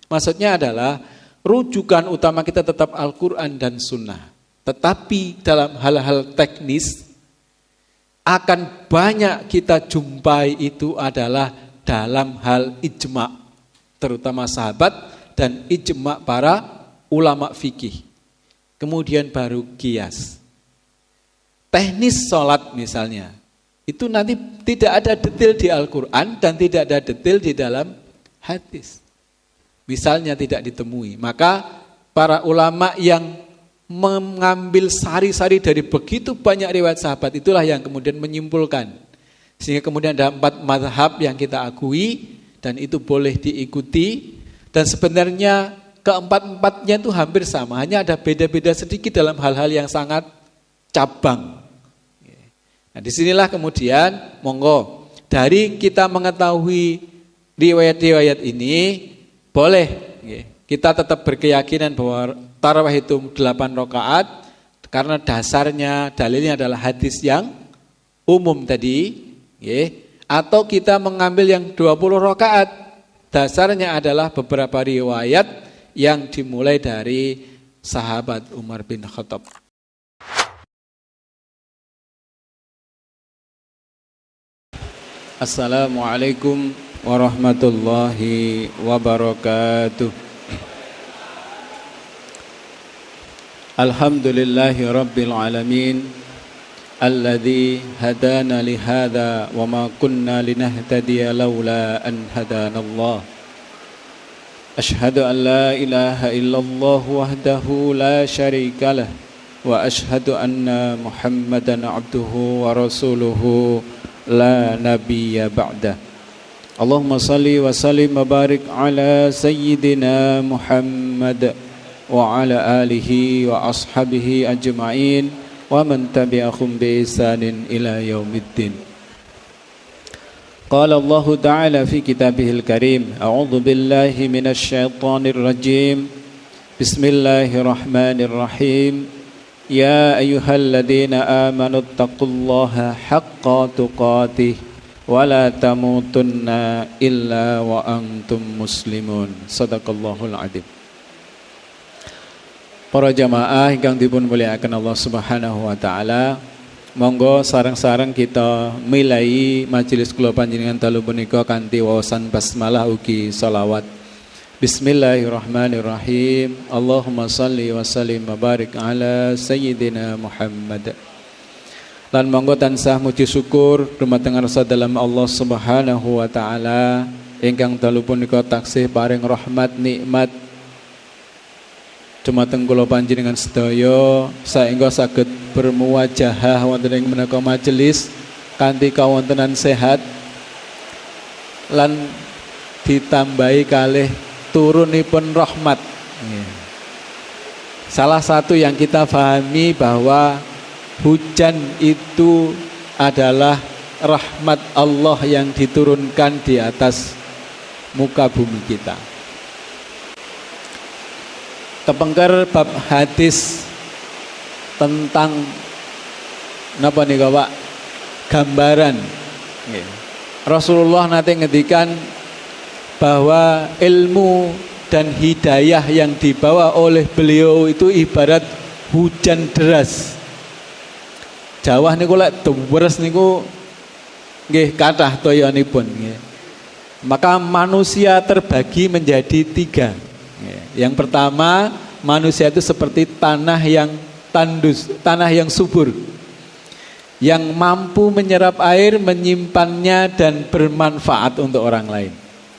Maksudnya adalah rujukan utama kita tetap Al-Quran dan Sunnah. Tetapi dalam hal-hal teknis akan banyak kita jumpai itu adalah dalam hal ijma', terutama sahabat dan ijma' para ulama fikih. Kemudian baru qiyas. Teknis sholat misalnya, itu nanti tidak ada detail di Al-Quran dan tidak ada detail di dalam hadis. Misalnya tidak ditemui, maka para ulama yang mengambil sari-sari dari begitu banyak riwayat sahabat itulah yang kemudian menyimpulkan. Sehingga kemudian ada 4 mazhab yang kita akui dan itu boleh diikuti. Dan sebenarnya keempat-empatnya itu hampir sama, hanya ada beda-beda sedikit dalam hal-hal yang sangat cabang. Nah disinilah kemudian monggo dari kita mengetahui riwayat-riwayat ini boleh kita tetap berkeyakinan bahwa tarawih itu 8 rakaat karena dasarnya dalilnya adalah hadis yang umum tadi, atau kita mengambil yang 20 rakaat dasarnya adalah beberapa riwayat yang dimulai dari sahabat Umar bin Khattab. Assalamualaikum warahmatullahi wabarakatuh. Alhamdulillahi rabbil alamin alladzi hadana li hadza wa ma kunna linahtadiya laula an hadanallah. Ashhadu an la ilaha illallah wahdahu la syarika lah wa ashhadu anna Muhammadan abduhu wa rasuluhu la nabiyya ba'dah. Allahumma salli wa sallim wa barik ala sayyidina Muhammad wa ala alihi wa ashabihi ajma'in wa man tabi'ahum bi ihsanin ila yaumiddin. Qala Allah Ta'ala fi kitabihil karim, a'udzu billahi minasy syaithanir rajim. Bismillahirrahmanirrahim. Ya ayyuhalladzina amanu taqullaha haqqa tuqatih wa la tamutunna illa wa antum muslimun. Shadaqallahul adzim. Para jamaah ingkang dipun mulyakaken Allah Subhanahu wa taala, monggo sareng-sareng kita milai majelis kula panjenengan dalu punika kanthi wawasan basmalah ugi shalawat. Bismillahirrahmanirrahim. Allahumma salli wa sallim wa barik ala sayyidina Muhammad. Lan monggo tansah muji syukur dumateng ngarsa dalam Allah Subhanahu wa taala ingkang dalu punika taksih paring rahmat nikmat dumateng kula panjenengan sedaya saengga saged bermuwajahah wonten ing menika majelis kanthi kawontenan sehat lan ditambahi kalih turunipun rahmat. Salah satu yang kita pahami bahwa hujan itu adalah rahmat Allah yang diturunkan di atas muka bumi kita. Kepengker bab hadis tentang napa nika Pak? Gambaran. Rasulullah nate ngendikan bahwa ilmu dan hidayah yang dibawa oleh beliau itu ibarat hujan deras. Jawah niku lek deres niku nggih kathah toyanipun nggih. Maka manusia terbagi menjadi 3. Yang pertama, manusia itu seperti tanah yang tandus, tanah yang subur, yang mampu menyerap air, menyimpannya dan bermanfaat untuk orang lain.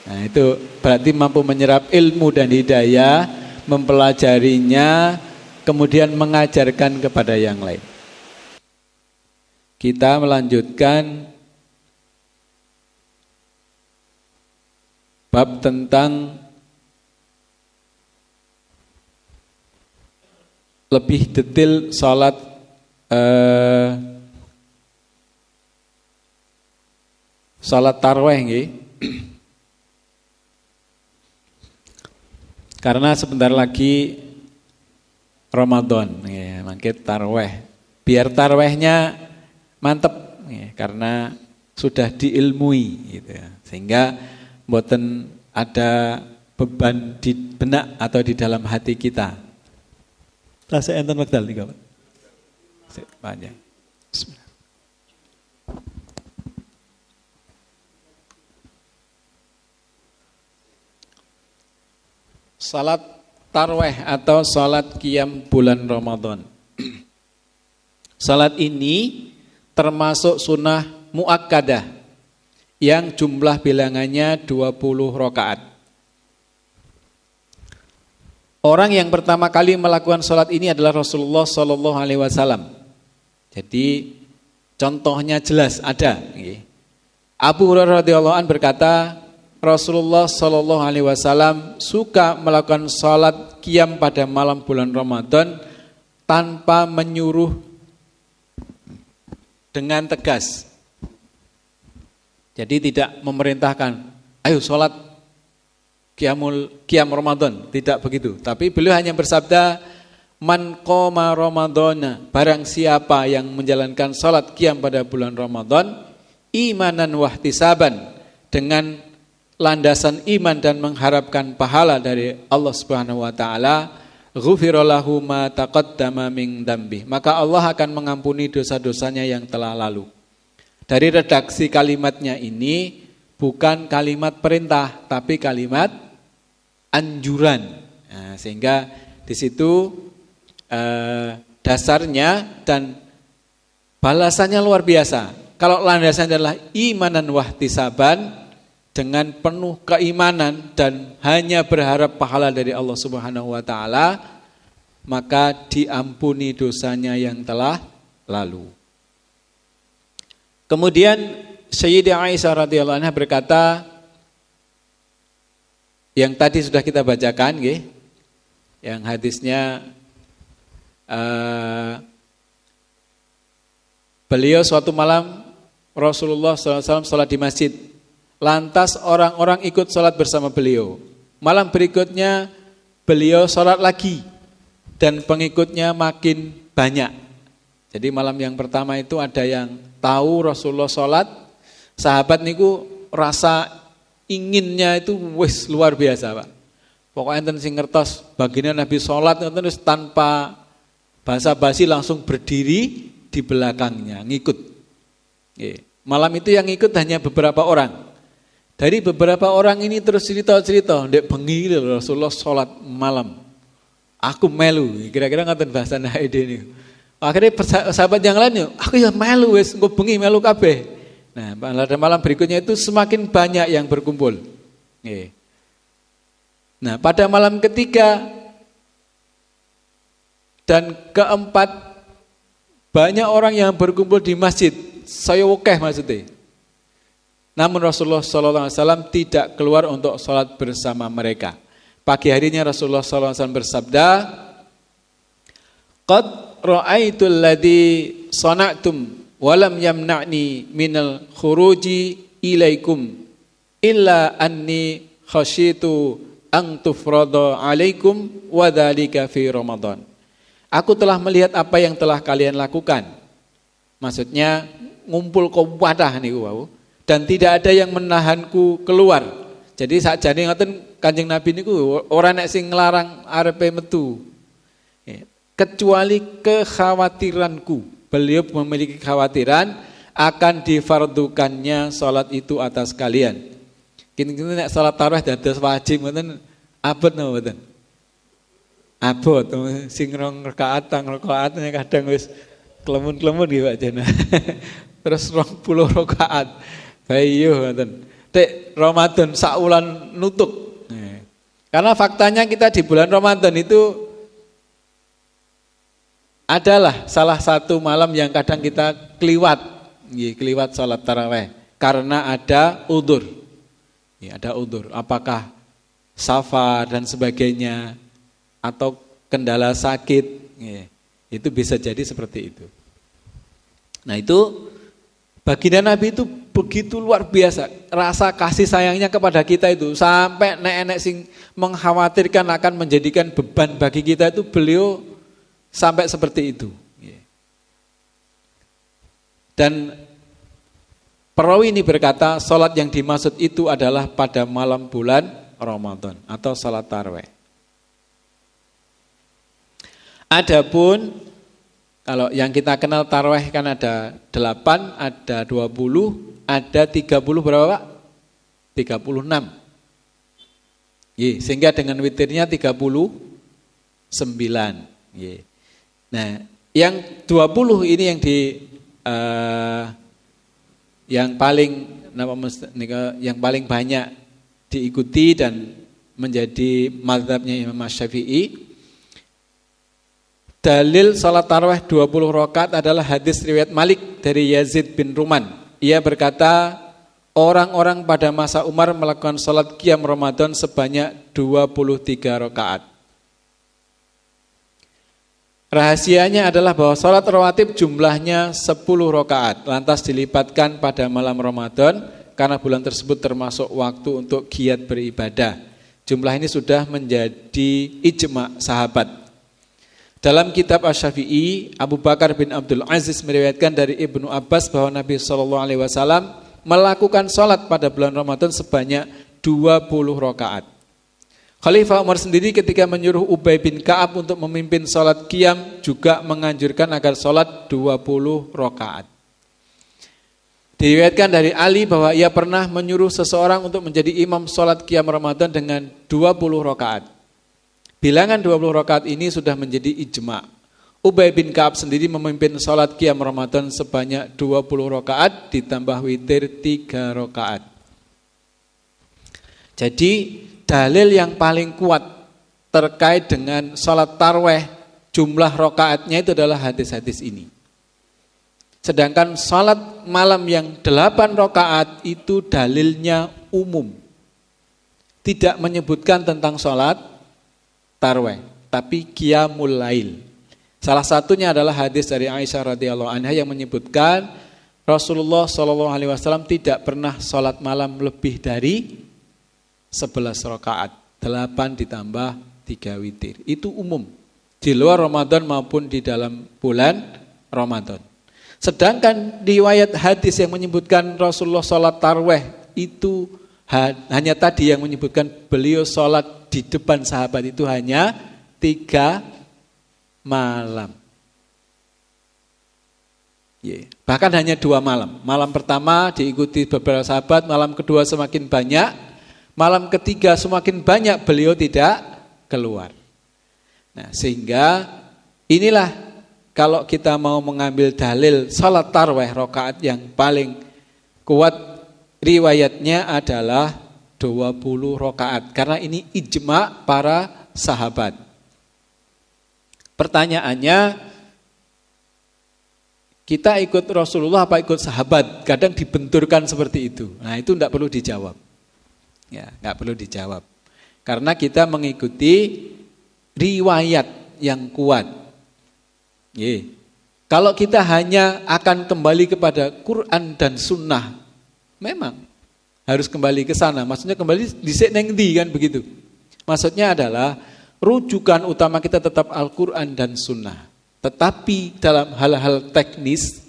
Nah, itu berarti mampu menyerap ilmu dan hidayah, mempelajarinya, kemudian mengajarkan kepada yang lain. Kita melanjutkan bab tentang lebih detail salat salat tarawih nggih. Karena sebentar lagi Ramadan ya, mangke tarawih. Biar tarawihnya mantep ya, karena sudah diilmui gitu ya. Sehingga mboten ada beban di benak atau di dalam hati kita. Rasa enten wekdal nih kawan. Panjang. Bismillah. Salat tarweh atau salat qiyam bulan Ramadan. Salat ini termasuk sunnah muakkadah yang jumlah bilangannya 20 rakaat. Orang yang pertama kali melakukan salat ini adalah Rasulullah Shallallahu Alaihi Wasallam. Jadi contohnya jelas ada. Abu Hurairah radhiyallahu anhu berkata, Rasulullah Shallallahu Alaihi Wasallam suka melakukan salat qiyam pada malam bulan Ramadan tanpa menyuruh dengan tegas. Jadi tidak memerintahkan, ayo salat qiyam Ramadan, tidak begitu. Tapi beliau hanya bersabda, man qoma Ramadana, barang siapa yang menjalankan salat qiyam pada bulan Ramadan, imanan wahtisaban, dengan landasan iman dan mengharapkan pahala dari Allah Subhanahu wa taala, ghufira lahu ma taqaddama min dzambi, maka Allah akan mengampuni dosa-dosanya yang telah lalu. Dari redaksi kalimatnya ini bukan kalimat perintah tapi kalimat anjuran. Nah, sehingga di situ dasarnya dan balasannya luar biasa. Kalau landasannya adalah imanan wahtisaban, dengan penuh keimanan dan hanya berharap pahala dari Allah Subhanahu wa taala, maka diampuni dosanya yang telah lalu. Kemudian Sayyidah Aisyah radhiyallahu anha berkata, yang tadi sudah kita bacakan, yang hadisnya beliau suatu malam Rasulullah SAW sholat di masjid, lantas orang-orang ikut sholat bersama beliau. Malam berikutnya beliau sholat lagi dan pengikutnya makin banyak. Jadi malam yang pertama itu ada yang tahu Rasulullah sholat, sahabat niku rasa inginnya itu wis luar biasa, Pak. Pokoknya enten sing ngertos baginda Nabi sholat terus tanpa basa-basi langsung berdiri di belakangnya ngikut. Malam itu yang ngikut hanya beberapa orang. Dari beberapa orang ini terus cerita-cerita, ndek bengi Rasulullah sholat malam. Aku melu, kira-kira ngaten bahasa naide ini. Akhirnya sahabat yang lain, aku ya melu wis, engko bengi melu kabeh. Nah, pada malam berikutnya itu semakin banyak yang berkumpul. Nah, pada malam ketiga dan keempat, banyak orang yang berkumpul di masjid. Saya wekeh maksudnya. Namun Rasulullah SAW tidak keluar untuk sholat bersama mereka. Pagi harinya Rasulullah SAW bersabda, qad ra'aitul ladzi sana'tum walam yamna'ni minal khuruji ilaikum illa anni khasyitu an tufrada alaikum wa dzalika fi Ramadan. Aku telah melihat apa yang telah kalian lakukan. Maksudnya ngumpul ke wadah niku wau. Dan tidak ada yang menahanku keluar. Jadi sakjane ngoten Kanjeng Nabi niku ora nek sing nglarang arepe metu. Kecuali kekhawatiranku. Beliau memiliki kekhawatiran akan difardukannya salat itu atas kalian. Kini nek salat tarawih dados wajib ngoten abot napa mboten? Abot sing rong rakaat tang rakaat kadang wis klemun-klemun nggih Pak Jana. Terus 20 rakaat. Bayo ngoten. Tek Ramadan sak wulan nutup. Karena faktanya kita di bulan Ramadan itu adalah salah satu malam yang kadang kita keliwat salat tarawih karena ada udzur. Ada udzur. Apakah safar dan sebagainya atau kendala sakit. Itu bisa jadi seperti itu. Nah, itu baginda Nabi itu begitu luar biasa rasa kasih sayangnya kepada kita itu sampai nek sing mengkhawatirkan akan menjadikan beban bagi kita itu beliau sampai seperti itu. Dan perawi ini berkata sholat yang dimaksud itu adalah pada malam bulan Ramadan atau salat tarawih. Adapun kalau yang kita kenal tarawih kan ada 8, ada 20, ada 30 berapa Pak? 36. Sehingga dengan witirnya 39. Nah, yang 20 ini yang paling banyak diikuti dan menjadi mazhabnya Imam Syafi'i. Dalil salat tarawih 20 rakaat adalah hadis riwayat Malik dari Yazid bin Ruman. Ia berkata, orang-orang pada masa Umar melakukan salat qiyam Ramadan sebanyak 23 rakaat. Rahasianya adalah bahwa salat rawatib jumlahnya 10 rakaat, lantas dilipatkan pada malam Ramadan karena bulan tersebut termasuk waktu untuk giat beribadah. Jumlah ini sudah menjadi ijma' sahabat. Dalam kitab Asy-Syafi'i, Abu Bakar bin Abdul Aziz meriwayatkan dari Ibnu Abbas bahwa Nabi SAW melakukan sholat pada bulan Ramadan sebanyak 20 rakaat. Khalifah Umar sendiri ketika menyuruh Ubay bin Ka'ab untuk memimpin sholat qiyam juga menganjurkan agar sholat 20 rakaat. Diriwayatkan dari Ali bahwa ia pernah menyuruh seseorang untuk menjadi imam sholat qiyam Ramadan dengan 20 rakaat. Bilangan 20 rakaat ini sudah menjadi ijma'. Ubay bin Ka'ab sendiri memimpin sholat qiyam Ramadan sebanyak 20 rakaat ditambah witir 3 rakaat. Jadi dalil yang paling kuat terkait dengan sholat tarawih jumlah rakaatnya itu adalah hadis-hadis ini. Sedangkan sholat malam yang 8 rakaat itu dalilnya umum. Tidak menyebutkan tentang sholat tarawih, tapi qiyamul lail. Salah satunya adalah hadis dari Aisyah radhiyallahu anha yang menyebutkan Rasulullah SAW tidak pernah sholat malam lebih dari 11 rakaat, 8 ditambah 3 witir. Itu umum, di luar Ramadan maupun di dalam bulan Ramadan. Sedangkan riwayat hadis yang menyebutkan Rasulullah sholat tarawih itu hanya tadi yang menyebutkan beliau sholat di depan sahabat itu hanya 3 malam. Bahkan hanya 2 malam. Malam pertama diikuti beberapa sahabat, malam kedua semakin banyak, malam ketiga semakin banyak beliau tidak keluar. Nah, sehingga inilah kalau kita mau mengambil dalil salat tarawih rakaat yang paling kuat riwayatnya adalah 20 rakaat karena ini ijma' para sahabat. Pertanyaannya, kita ikut Rasulullah apa ikut sahabat? Kadang dibenturkan seperti itu. Nah, itu tidak perlu dijawab. Ya, enggak perlu dijawab. Karena kita mengikuti riwayat yang kuat. Kalau kita hanya akan kembali kepada Quran dan Sunnah, memang harus kembali ke sana. Maksudnya kembali dhisik nang ndi kan begitu. Maksudnya adalah rujukan utama kita tetap Al-Quran dan Sunnah. Tetapi dalam hal-hal teknis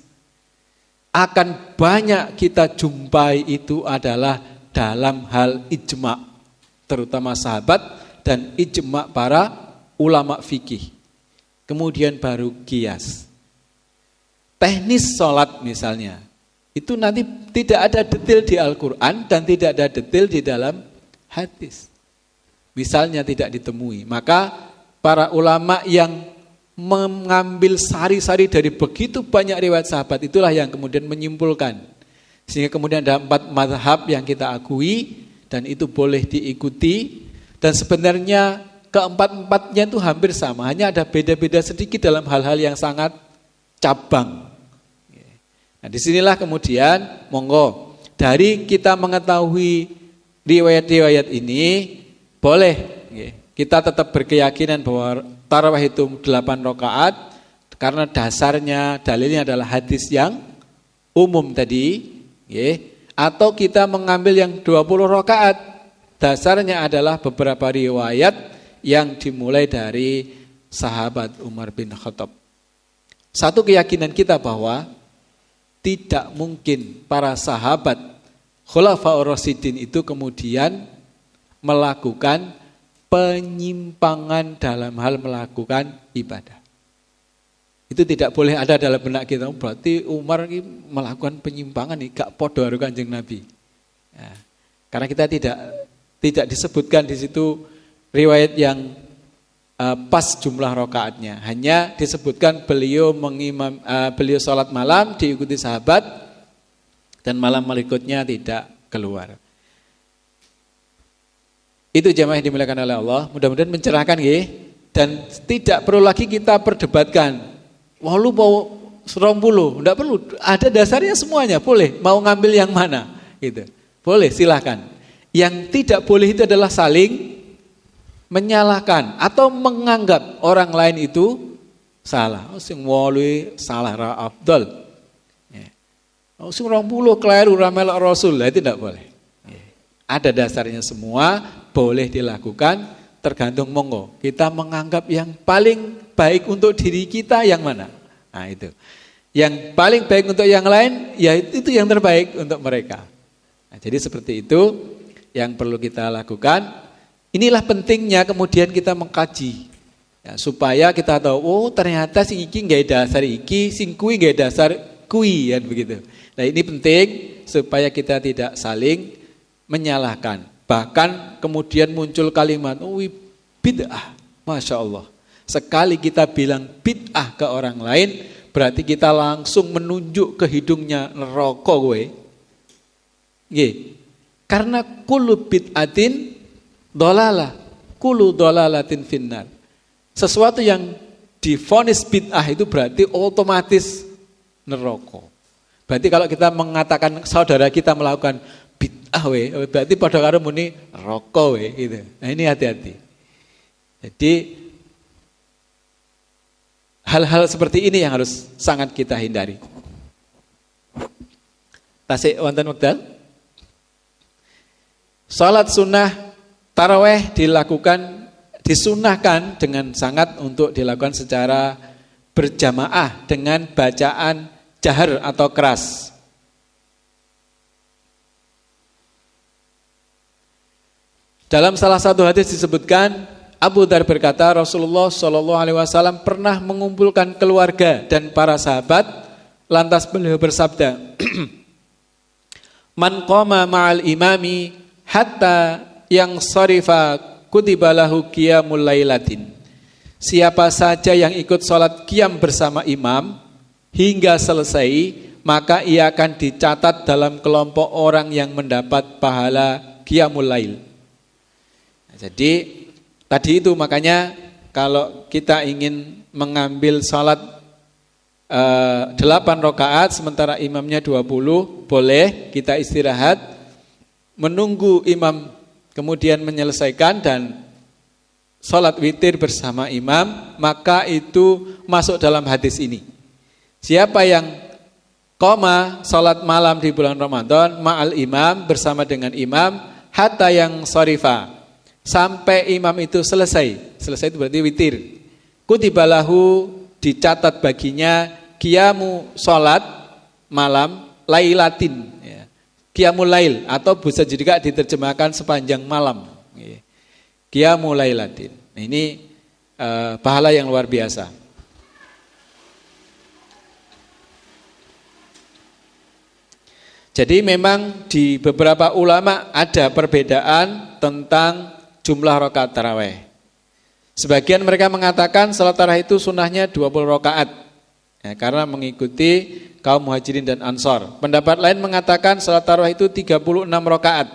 akan banyak kita jumpai itu adalah dalam hal ijma', terutama sahabat dan ijma' para ulama fikih. Kemudian baru qiyas. Teknis sholat misalnya, itu nanti tidak ada detail di Al-Quran dan tidak ada detail di dalam hadis. Misalnya tidak ditemui. Maka para ulama yang mengambil sari-sari dari begitu banyak riwayat sahabat itulah yang kemudian menyimpulkan. Sehingga kemudian ada 4 mazhab yang kita akui dan itu boleh diikuti. Dan sebenarnya keempat-empatnya itu hampir sama. Hanya ada beda-beda sedikit dalam hal-hal yang sangat cabang. Nah, disinilah kemudian monggo dari kita mengetahui riwayat-riwayat ini boleh kita tetap berkeyakinan bahwa tarawih itu 8 rakaat karena dasarnya dalilnya adalah hadis yang umum tadi, atau kita mengambil yang 20 rakaat dasarnya adalah beberapa riwayat yang dimulai dari sahabat Umar bin Khattab. Satu keyakinan kita bahwa tidak mungkin para sahabat Khulafaur Rasyidin itu kemudian melakukan penyimpangan dalam hal melakukan ibadah. Itu tidak boleh ada dalam benak kita. Berarti Umar ini melakukan penyimpangan nih, gak podo karo Kanjeng Nabi. Ya, karena kita tidak disebutkan di situ riwayat yang pas jumlah rakaatnya. Hanya disebutkan beliau sholat malam diikuti sahabat dan malam berikutnya tidak keluar. Itu jamaah yang dimuliakan oleh Allah. Mudah-mudahan mencerahkan nggih, dan tidak perlu lagi kita perdebatkan. Walu mau 20, enggak perlu. Ada dasarnya semuanya, boleh. Mau ngambil yang mana? Gitu. Boleh, silahkan. Yang tidak boleh itu adalah saling menyalahkan atau menganggap orang lain itu salah. Oh, sing walu salah ra afdal. Ya. Oh, sing 20 keliru ra melok Rasul, itu tidak boleh. Ada dasarnya semua, boleh dilakukan, tergantung monggo. Kita menganggap yang paling baik untuk diri kita yang mana? Nah itu. Yang paling baik untuk yang lain, ya itu yang terbaik untuk mereka. Nah, jadi seperti itu yang perlu kita lakukan. Inilah pentingnya kemudian kita mengkaji. Ya, supaya kita tahu, oh ternyata sing iki nggak dasar iki, sing kui nggak dasar kui, kan begitu. Nah ini penting supaya kita tidak saling menyalahkan. Bahkan kemudian muncul kalimat, oh bid'ah, Masya Allah. Sekali kita bilang bid'ah ke orang lain, berarti kita langsung menunjuk ke hidungnya neraka kowe. Nggih. Karena kullu bid'atin dhalalah, kullu dhalalatin finnar. Sesuatu yang divonis bid'ah itu berarti otomatis neraka. Berarti kalau kita mengatakan saudara kita melakukan bid'ah berarti pada karo muni rokok gitu. Nah ini hati-hati. Jadi hal-hal seperti ini yang harus sangat kita hindari. Tasik wonten wekdal. Salat sunnah taraweh disunahkan dengan sangat untuk dilakukan secara berjamaah dengan bacaan jahar atau keras. Dalam salah satu hadis disebutkan, Abu Dzar berkata, Rasulullah SAW pernah mengumpulkan keluarga dan para sahabat, lantas beliau bersabda, Man qama ma'al imami hatta yang sarifa kutiba lahu qiyamul lailatin. Siapa saja yang ikut sholat qiyam bersama imam hingga selesai, maka ia akan dicatat dalam kelompok orang yang mendapat pahala qiyamul lail. Jadi tadi itu makanya kalau kita ingin mengambil salat 8 rakaat sementara imamnya 20, boleh kita istirahat menunggu imam kemudian menyelesaikan dan salat witir bersama imam, maka itu masuk dalam hadis ini. Siapa yang qoma salat malam di bulan Ramadan ma'al imam bersama dengan imam hatta yang sharifa sampai imam itu selesai itu berarti witir. Kutibalahu dicatat baginya qiyamu salat malam lailatin, ya. Qiyamul lail atau bisa juga diterjemahkan sepanjang malam. Ya. Qiyamul lailatin. Ini pahala yang luar biasa. Jadi memang di beberapa ulama ada perbedaan tentang jumlah rakaat tarawih. Sebagian mereka mengatakan salat tarawih itu sunnahnya 20 rakaat. Ya, karena mengikuti kaum muhajirin dan ansor. Pendapat lain mengatakan salat tarawih itu 36 rakaat.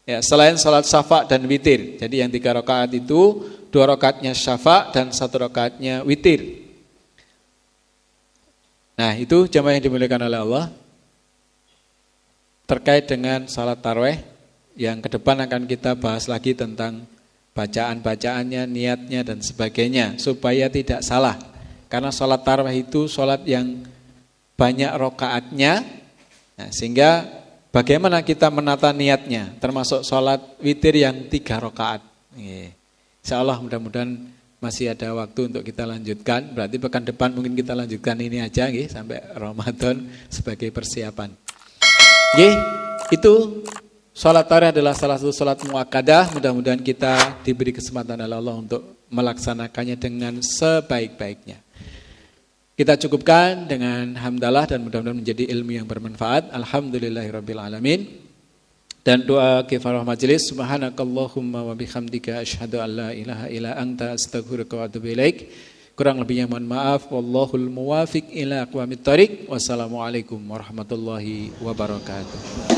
Ya, selain salat syafa' dan witir. Jadi yang 3 rakaat itu 2 rakaatnya syafa' dan 1 rakaatnya witir. Nah, itu jamaah yang dimuliakan oleh Allah. Terkait dengan salat tarawih yang ke depan akan kita bahas lagi tentang bacaan-bacaannya, niatnya dan sebagainya supaya tidak salah. Karena salat tarawih itu salat yang banyak rakaatnya, nah, sehingga bagaimana kita menata niatnya, termasuk salat witir yang 3 rakaat. Insyaallah mudah-mudahan masih ada waktu untuk kita lanjutkan. Berarti pekan depan mungkin kita lanjutkan ini aja sampai Ramadan sebagai persiapan. Itu Salat tarawih adalah salah satu salat muakkadah. Mudah-mudahan kita diberi kesempatan oleh Allah untuk melaksanakannya dengan sebaik-baiknya. Kita cukupkan dengan hamdalah dan mudah-mudahan menjadi ilmu yang bermanfaat. Alhamdulillahirabbil alamin. Dan doa kifarah majelis. Subhanakallahumma wa bihamdika asyhadu an la ilaha illa anta astaghfiruka wa atubu ilaik. Kurang lebihnya mohon maaf. Wallahul muwafiq ila aqwamit thoriq. Wassalamualaikum warahmatullahi wabarakatuh.